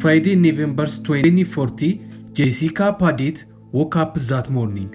Friday, November 2040, Jessica Padet woke up that morning,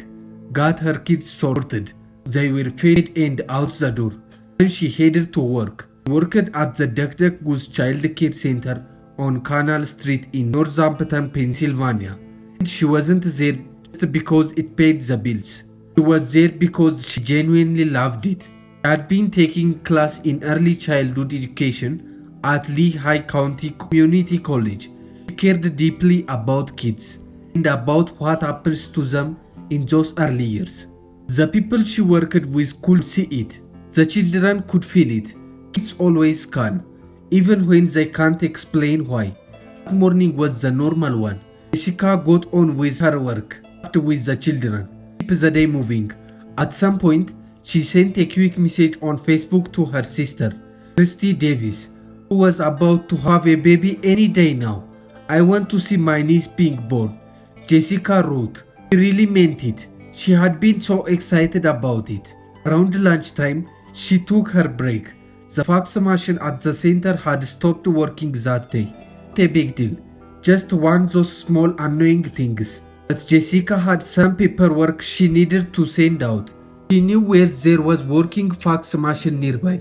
got her kids sorted. They were fed and out the door. Then she headed to work. She worked at the Duck Goose Child Care Center on Canal Street in Northampton, Pennsylvania. And she wasn't there just because it paid the bills. She was there because she genuinely loved it. She had been taking class in early childhood education at Lehigh County Community College. She cared deeply about kids and about what happens to them in those early years. The people she worked with could see it. The children could feel it. Kids always can, even when they can't explain why. That morning was the normal one. Jessica got on with her work, with the children, keep the day moving. At some point, she sent a quick message on Facebook to her sister, Christy Davis, who was about to have a baby any day now. "I want to see my niece being born," Jessica wrote. She really meant it. She had been so excited about it. Around lunchtime, she took her break. The fax machine at the center had stopped working that day. Not a big deal. Just one of those small annoying things. But Jessica had some paperwork she needed to send out. She knew where there was working fax machine nearby.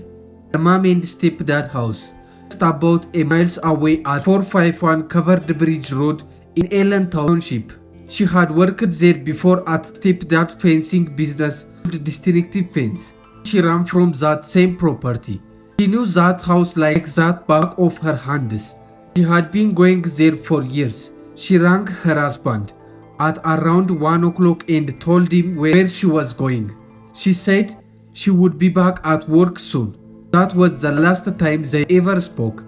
The mom and stepdad house, just about a mile away at 451 Covered Bridge Road in Allen Township. She had worked there before at stepdad fencing business called Distinctive Fence. She ran from that same property. She knew that house like that back of her hands. She had been going there for years. She rang her husband at around 1 o'clock and told him where she was going. She said she would be back at work soon. That was the last time they ever spoke.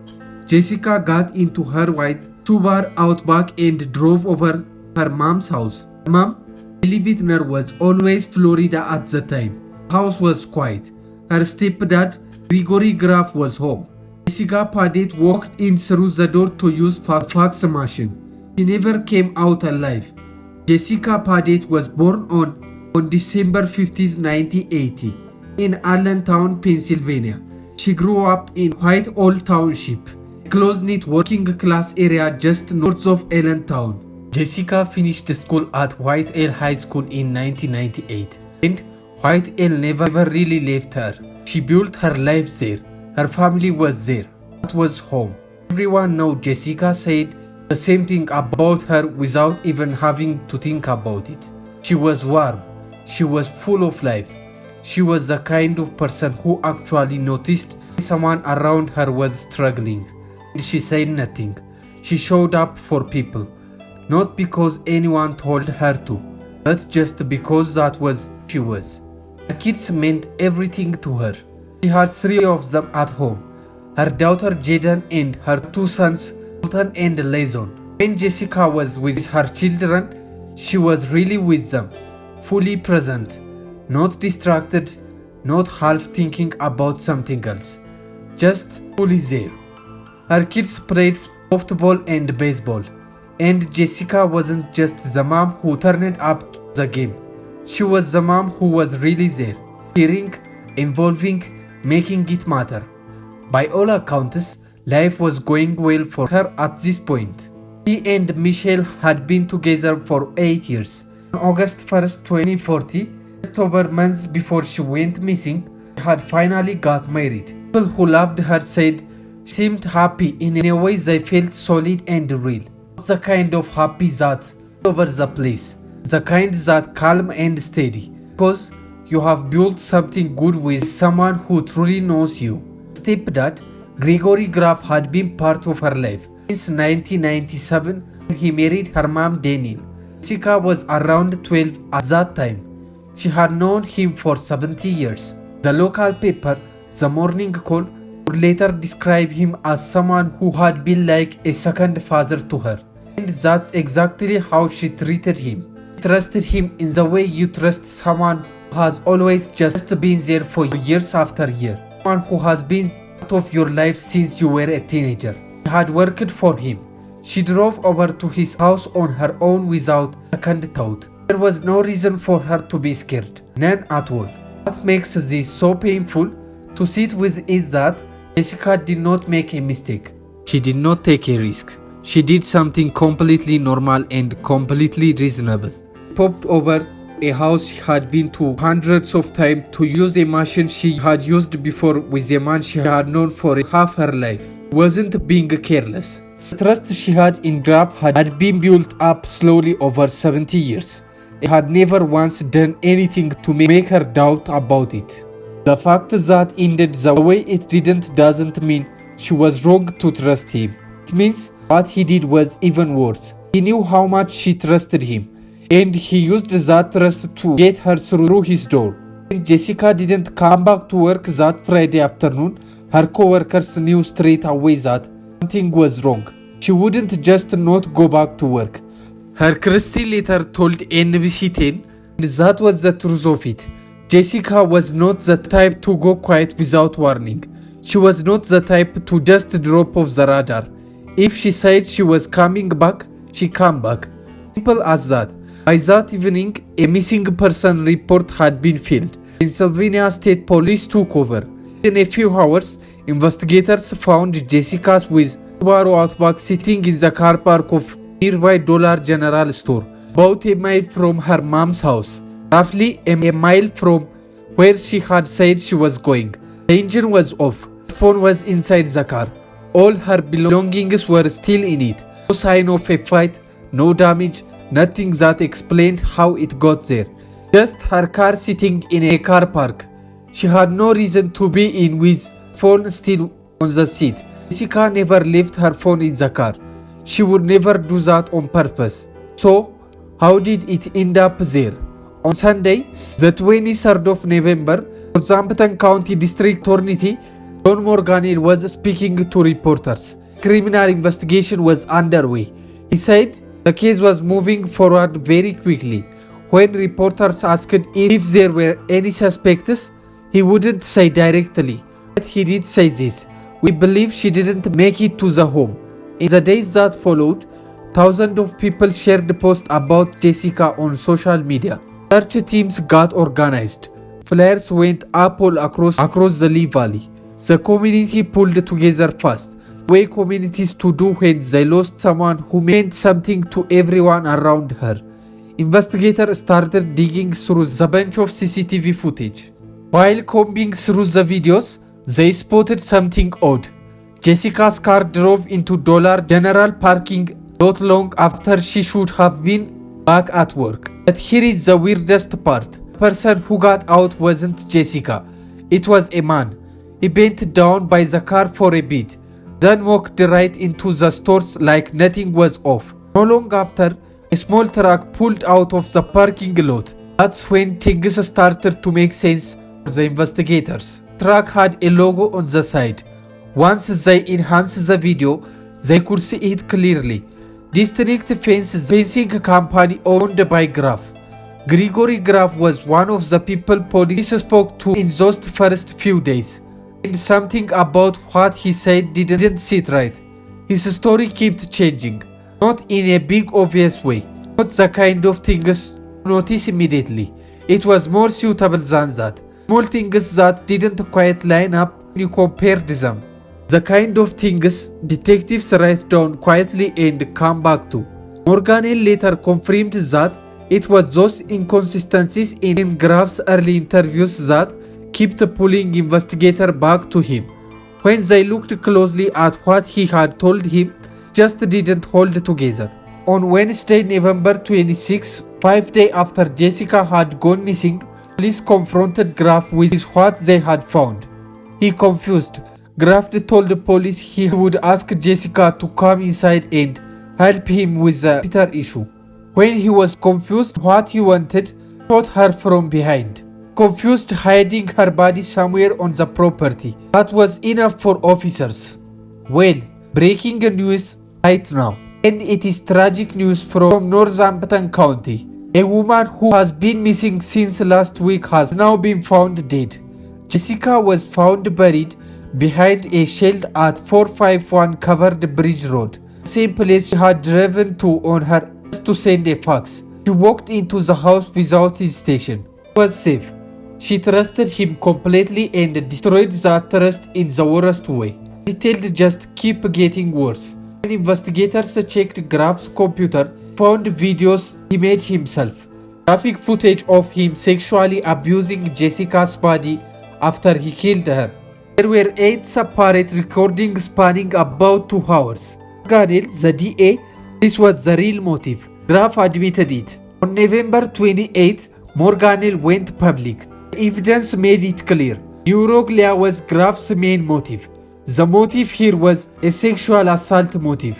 Jessica got into her white Subaru Outback and drove over her mom's house. Mom, Lily Bittner, was always Florida at the time. The house was quiet. Her stepdad, Gregory Graph, was home. Jessica Padet walked in through the door to use fax machine. She never came out alive. Jessica Padet was born on December 15, 1980, in Allentown, Pennsylvania. She grew up in Whitehall Township, a close-knit working-class area just north of Allentown. Jessica finished school at Whitehall High School in 1998, and Whitehall never really left her. She built her life there. Her family was there. That was home. Everyone knew Jessica said the same thing about her without even having to think about it. She was warm. She was full of life. She was the kind of person who actually noticed someone around her was struggling. And she said nothing. She showed up for people. Not because anyone told her to, but just because that was who she was. Her kids meant everything to her. She had 3 of them at home. Her daughter Jaden and her 2 sons, Colton and Layson. When Jessica was with her children, she was really with them, fully present, not distracted, not half thinking about something else, just fully there. Her kids played softball and baseball, and Jessica wasn't just the mom who turned up to the game. She was the mom who was really there, caring, involving, making it matter. By all accounts, life was going well for her at this point. She and Michelle had been together for 8 years. On August 1st, 2040, just over months before she went missing, she had finally got married. People who loved her said she seemed happy in a way they felt solid and real. Not the kind of happy that all over the place. The kind that calm and steady. Because you have built something good with someone who truly knows you. Stepdad, Gregory Graph, had been part of her life since 1997 when he married her mom Danielle. Jessica was around 12 at that time. She had known him for 70 years. The local paper, The Morning Call, would later describe him as someone who had been like a second father to her. And that's exactly how she treated him. She trusted him in the way you trust someone who has always just been there for you years after year. Someone who has been part of your life since you were a teenager. She had worked for him. She drove over to his house on her own without a second thought. There was no reason for her to be scared. None at all. What makes this so painful to sit with is that Jessica did not make a mistake. She did not take a risk. she did something completely normal and completely reasonable. Popped over a house she had been to hundreds of times to use a machine she had used before with a man she had known for half her life. Wasn't being careless. The trust she had in Graph had been built up slowly over 70 years. He had never once done anything to make her doubt about it. The fact that ended the way it didn't doesn't mean she was wrong to trust him. It means what he did was even worse. He knew how much she trusted him, and he used that trust to get her through his door. When Jessica didn't come back to work that Friday afternoon, her co-workers knew straight away that something was wrong. She wouldn't just not go back to work. Her Christie later told NBC 10, and that was the truth of it. Jessica was not the type to go quiet without warning. She was not the type to just drop off the radar. If she said she was coming back, she came back. Simple as that. By that evening, a missing person report had been filed. Pennsylvania State Police took over. In a few hours, investigators found Jessica with Subaru Outback sitting in the car park of nearby Dollar General store, about a mile from her mom's house, roughly a mile from where she had said she was going. The engine was off. The phone was inside the car. All her belongings were still in it. No sign of a fight, no damage, nothing that explained how it got there. Just her car sitting in a car park. She had no reason to be in with phone still on the seat. Jessica never left her phone in the car. She would never do that on purpose. So, how did it end up there? On Sunday, the 23rd of November, Northampton County District Attorney John Morgan was speaking to reporters. Criminal investigation was underway. He said the case was moving forward very quickly. When reporters asked if there were any suspects, he wouldn't say directly, but he did say this: "We believe she didn't make it to the home." In the days that followed, thousands of people shared posts about Jessica on social media. Search teams got organized. Flyers went up all across the Lehigh Valley. The community pulled together fast, the way communities to do when they lost someone who meant something to everyone around her. Investigators started digging through the bunch of CCTV footage. While combing through the videos, they spotted something odd. Jessica's car drove into Dollar General parking not long after she should have been back at work. But here is the weirdest part. The person who got out wasn't Jessica. It was a man. He bent down by the car for a bit, then walked right into the stores like nothing was off. Not long after, a small truck pulled out of the parking lot. That's when things started to make sense for the investigators. The truck had a logo on the side. Once they enhanced the video, they could see it clearly. District fencing company owned by Graph. Gregory Graph was one of the people police spoke to in those first few days. And something about what he said didn't sit right. His story kept changing. Not in a big obvious way. Not the kind of things you notice immediately. It was more suitable than that. Small things that didn't quite line up when you compared them. The kind of things detectives write down quietly and come back to. Morgan later confirmed that it was those inconsistencies in Graph's early interviews that kept pulling investigators back to him. When they looked closely at what he had told him, just didn't hold together. On Wednesday, November 26, 5 days after Jessica had gone missing, police confronted Graph with what they had found. He confused. Graph told the police he would ask Jessica to come inside and help him with the Peter issue. When he was confused what he wanted, shot her from behind. Confused, hiding her body somewhere on the property. That was enough for officers. Well, breaking news right now. And it is tragic news from Northampton County. A woman who has been missing since last week has now been found dead. Jessica was found buried behind a shed at 451 Covered Bridge Road, the same place she had driven to on her quest to send a fax. She walked into the house without hesitation. He was safe. She trusted him completely and destroyed that trust in the worst way. Details just keep getting worse. When When investigators checked Graph's computer, found videos he made himself. Graphic footage of him sexually abusing Jessica's body after he killed her. There were 8 separate recordings spanning about 2 hours. Morgan, the DA, this was the real motive. Graph admitted it. On November 28, Morgan went public. The evidence made it clear. Neuroglia was Graph's main motive. The motive here was a sexual assault motive.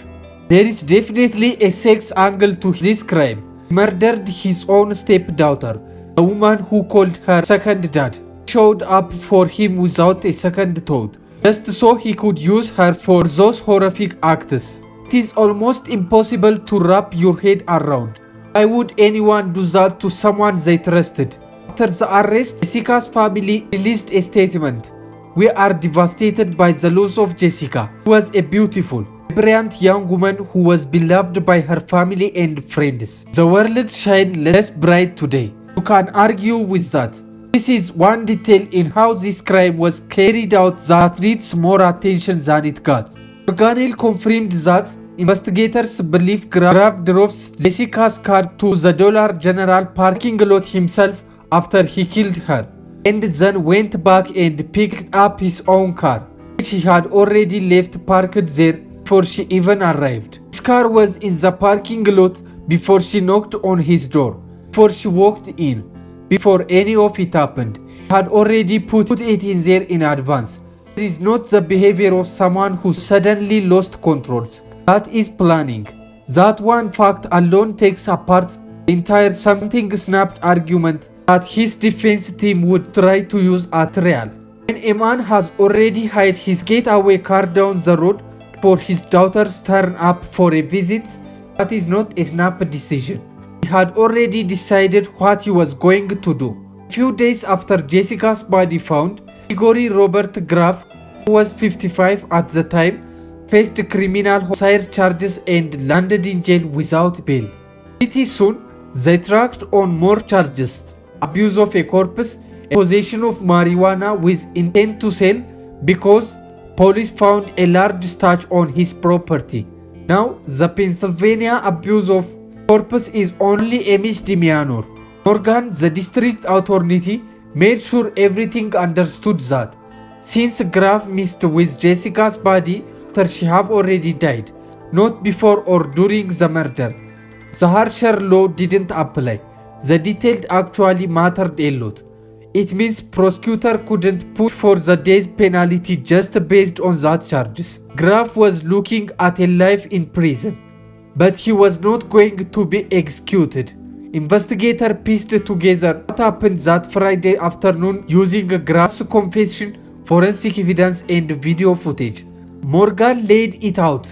There is definitely a sex angle to this crime. He murdered his own stepdaughter, the woman who called her second dad. Showed up for him without a second thought, just so he could use her for those horrific acts. It is almost impossible to wrap your head around. Why would anyone do that to someone they trusted? After the arrest, Jessica's family released a statement. We are devastated by the loss of Jessica. She was a beautiful, brilliant young woman who was beloved by her family and friends. The world shines less bright today. You can argue with that. This is one detail in how this crime was carried out that needs more attention than it got. Morgan confirmed that investigators believe Graph drove Jessica's car to the Dollar General parking lot himself after he killed her, and then went back and picked up his own car, which he had already left parked there before she even arrived. His car was in the parking lot before she knocked on his door, before she walked in. Before any of it happened, he had already put it in there in advance. It is not the behavior of someone who suddenly lost controls. That is planning. That one fact alone takes apart the entire something snapped argument that his defense team would try to use at trial. When a man has already hired his getaway car down the road for his daughter's turn up for a visit, that is not a snap decision. He had already decided what he was going to do. A few days after Jessica's body found, Gregory Robert Graph, who was 55 at the time, faced criminal homicide charges and landed in jail without bail. Pretty soon, they tracked on more charges: abuse of a corpse, and possession of marijuana with intent to sell, because police found a large stash on his property. Now, the Pennsylvania abuse of corpus is only a misdemeanor. Morgan, the district attorney, made sure everything understood that. Since Graph messed with Jessica's body after she had already died, not before or during the murder, the harsher law didn't apply. The detail actually mattered a lot. It means prosecutor couldn't push for the death penalty just based on that charges. Graph was looking at a life in prison, but he was not going to be executed. Investigator pieced together what happened that Friday afternoon using Graph's confession, forensic evidence and video footage. Morgan laid it out,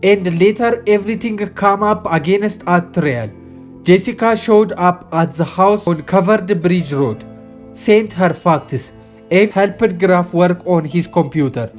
and later everything came up against at trial. Jessica showed up at the house on Covered Bridge Road, sent her facts, and helped Graph work on his computer.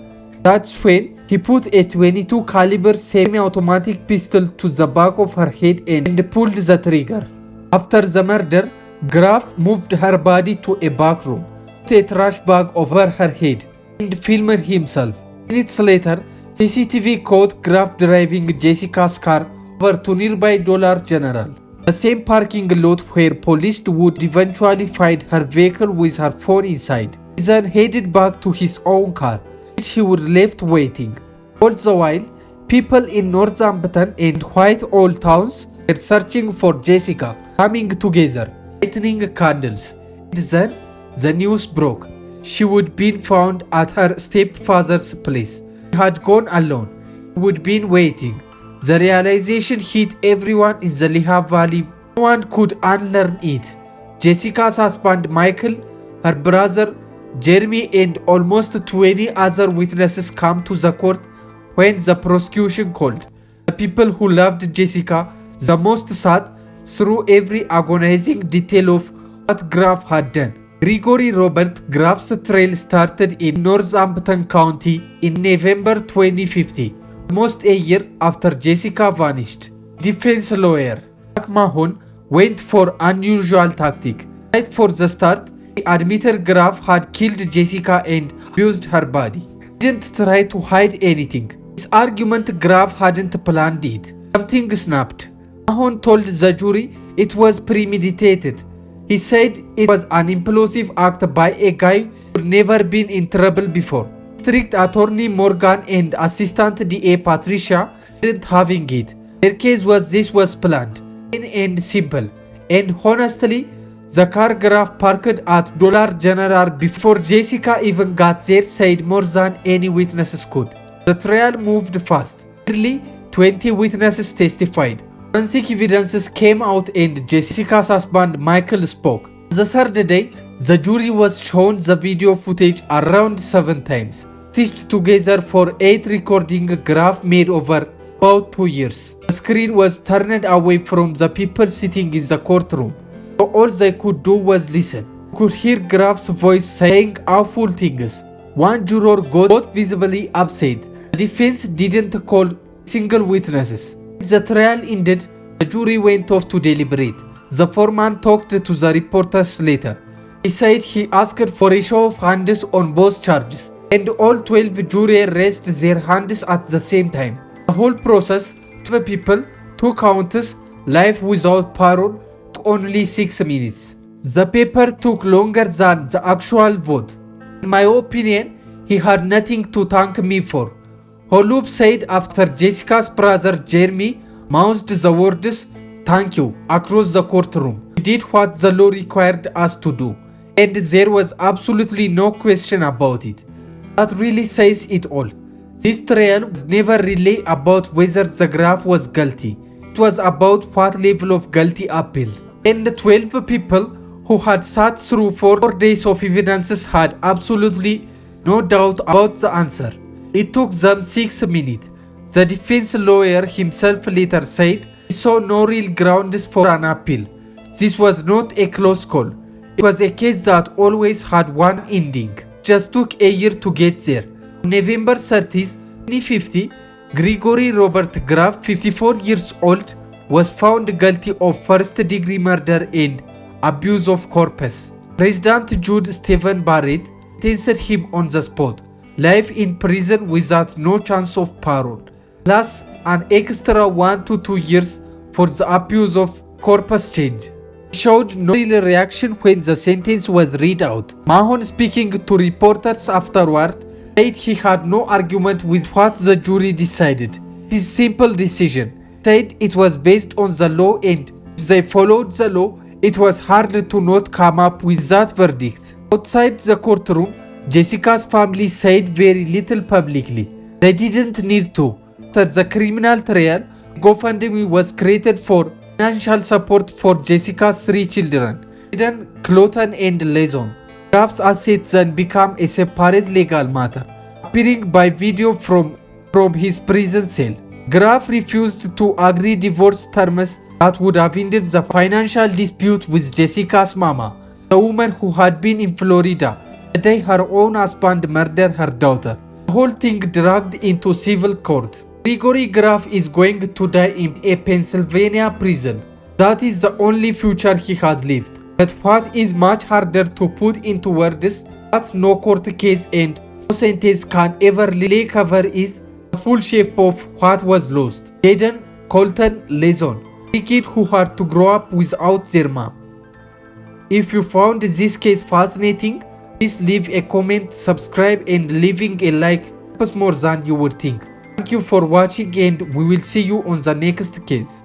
That's when he put a .22 caliber semi-automatic pistol to the back of her head and pulled the trigger. After the murder, Graph moved her body to a back room, put a trash bag over her head, and filmed himself. Minutes later, CCTV caught Graph driving Jessica's car over to nearby Dollar General, the same parking lot where police would eventually find her vehicle with her phone inside. He then headed back to his own car, which he would left waiting. All the while, people in Northampton and Whitehall towns were searching for Jessica, coming together, lighting candles. And then the news broke. She would be found at her stepfather's place. She had gone alone. He would be waiting. The realization hit everyone in the Lehigh Valley. No one could unlearn it. Jessica's husband Michael, her brother Jeremy, and almost 20 other witnesses came to the court when the prosecution called. The people who loved Jessica the most sat through every agonizing detail of what Graph had done. Gregory Robert Graph's trial started in Northampton County in November 2015, almost a year after Jessica vanished. Defense lawyer Jack Mahon went for unusual tactic. Right for the start, he admitted Graph had killed Jessica and abused her body. He didn't try to hide anything. His argument Graph hadn't planned it. Something snapped. Mahon told the jury it was premeditated. He said it was an impulsive act by a guy who'd never been in trouble before. District Attorney Morgan and Assistant DA Patricia weren't having it. Their case was this was planned, plain and simple. And honestly, the car Graph parked at Dollar General before Jessica even got there said more than any witnesses could. The trial moved fast. Nearly 20 witnesses testified. Forensic evidences came out and Jessica's husband Michael spoke. On the third day, the jury was shown the video footage around 7 times, stitched together for 8 recordings Graph made over about 2 years. The screen was turned away from the people sitting in the courtroom, so all they could do was listen. You could hear Graph's voice saying awful things. One juror got visibly upset. The defense didn't call single witnesses. The trial ended, the jury went off to deliberate. The foreman talked to the reporters later. He said he asked for a show of hands on both charges, and all 12 jurors raised their hands at the same time. The whole process, 12 people, 2 counts, life without parole, took only 6 minutes. The paper took longer than the actual vote. In my opinion, he had nothing to thank me for. Holub said after Jessica's brother Jeremy mouthed the words, "Thank you," across the courtroom. We did what the law required us to do, and there was absolutely no question about it. That really says it all. This trial was never really about whether the Graph was guilty. It was about what level of guilty appealed. And the 12 people who had sat through 4 days of evidences had absolutely no doubt about the answer. It took them 6 minutes. The defense lawyer himself later said he saw no real grounds for an appeal. This was not a close call. It was a case that always had one ending. It just took a year to get there. On November 30, 2050, Gregory Robert Graph, 54 years old, was found guilty of first-degree murder and abuse of corpus. President Judge Stephen Barrett sentenced him on the spot. Life in prison without no chance of parole, plus an extra 1 to 2 years for the abuse of corpus change. He showed no real reaction when the sentence was read out. Mahon, speaking to reporters afterward, said he had no argument with what the jury decided. His simple decision. Said it was based on the law, and if they followed the law, it was hard to not come up with that verdict. Outside the courtroom, Jessica's family said very little publicly. They didn't need to. After the criminal trial, GoFundMe was created for financial support for Jessica's 3 children, Aiden, Cloton, and Lezon. Graph's assets then became a separate legal matter, appearing by video from his prison cell. Graph refused to agree divorce terms that would have ended the financial dispute with Jessica's mama, the woman who had been in Florida the day her own husband murdered her daughter. The whole thing dragged into civil court. Gregory Graph is going to die in a Pennsylvania prison. That is the only future he has lived. But what is much harder to put into words that no court case and no sentence can ever really cover is the full shape of what was lost. Aiden, Colton, Lezon, 3 kids who had to grow up without their mom. If you found this case fascinating, please leave a comment, subscribe, and leaving a like helps more than you would think. Thank you for watching, and we will see you on the next case.